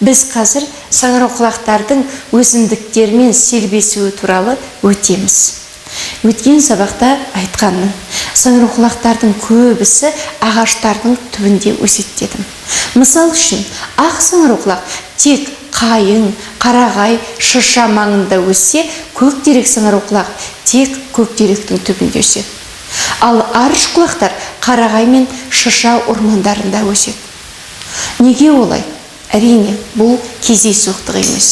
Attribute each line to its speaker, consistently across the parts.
Speaker 1: Біз қазір саңырауқұлақтардың өсімдіктермен селбесуі туралы өтеміз. Өткен сабақта айтқанмын, саңырауқұлақтардың көбісі ағаштардың түбінде өседі дедім. Мысал үшін, ақ саңырауқұлақ тек қайың, қарағай, шырша маңында өссе, көктерек саңырауқұлақ тек көктеректің түбінде өседі. Ал арыш құлақтар қарағай мен шырша ормандарында өседі. Неге олай? Әрине, бұл кездейсоқтық емес.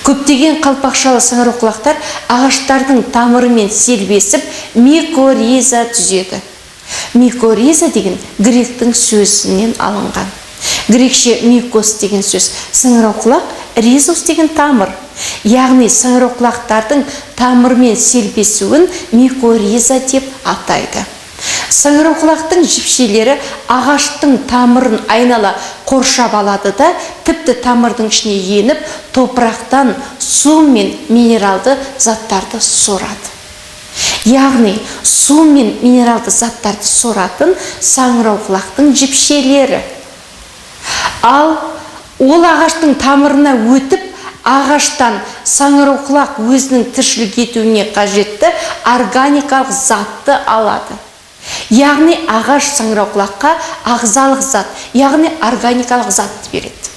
Speaker 1: Көптеген қалпақшалы саңырауқұлақтар ағаштардың тамырымен селбесіп, микориза түзеді. Микориза деген гректің сөзінен алынған. Грекше микос деген сөз, саңырауқұлақ, ризус деген тамыр. Яғни саңырауқұлақтардың тамырмен селбесуін микориза деп атайды. Саңырауқұлақтың жіпшелері ағаштың тамырын айнала қоршап алады да, тіпті тамырдың ішіне еніп, топырақтан су мен минералды заттарды сорады. Яғни су мен минералды заттарды соратын саңырауқұлақтың жіпшелері. Ал ол ағаштың тамырына өтіп, ағаштан саңырауқұлақ өзінің тіршілік етуіне қажетті органикалық затты алады. Яғни ағаш саңырауқұлаққа ағзалық зат, яғни органикалық затты береді.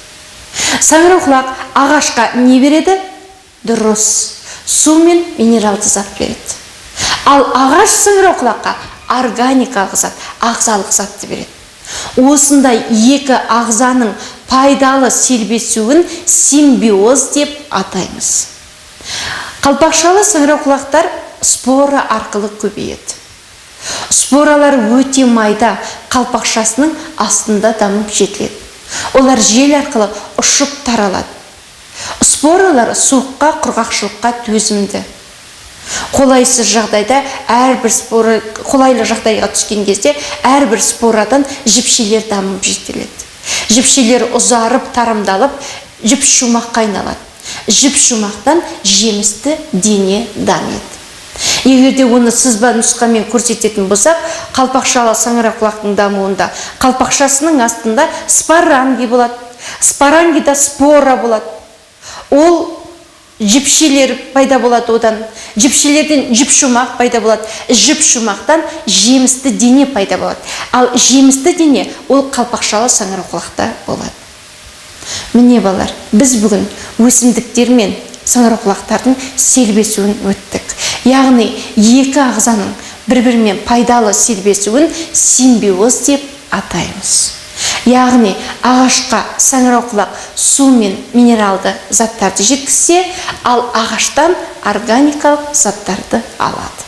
Speaker 1: Саңырауқұлақ ағашқа не береді? Дұрыс, су мен минералды зат береді. Ал ағаш саңырауқұлаққа органикалық зат, ағзалық затты береді. Осындай екі ағзаның пайдалы селбесуін симбиоз деп атаймыз. Қалпақшалы саңырауқұлақтар спора арқылы көбейеді. Споралар өте майда, қалпақшасының астында дамып жетіледі. Олар жел арқылы ұшып таралады. Споралар суыққа, құрғақшылыққа төзімді. Қолайлы жағдайға түскен кезде әрбір спорадан жіпшелер дамып жетіледі. Жіпшелер ұзарып, тарамдалып, жіп шумаққа айналады. Жіп шумақтан жемісті дене дамиды. Егерде оны сызба нұсқамен көрсететін болсақ, қалпақшалы саңырауқұлақтың дамуында қалпақшасының астында споранги болады. Спорангида спора болады. Ол жіпшелер пайда болады одан. Жіпшелерден жіпшумақ пайда болады. Жіпшумақтан жемісті дене пайда болады. Ал жемісті дене ол қалпақшалы саңырауқұлақта болады. Міне балалар, біз бүгін өсімдіктер мен саңырауқұлақтардың селбесуін өттік. Яғни екі ағзаның бір-бірімен пайдалы селбесуін симбиоз деп атаймыз. Яғни ағашқа саңырауқұлақ су мен минералды заттарды жеткізсе, ал ағаштан органикалық заттарды алады.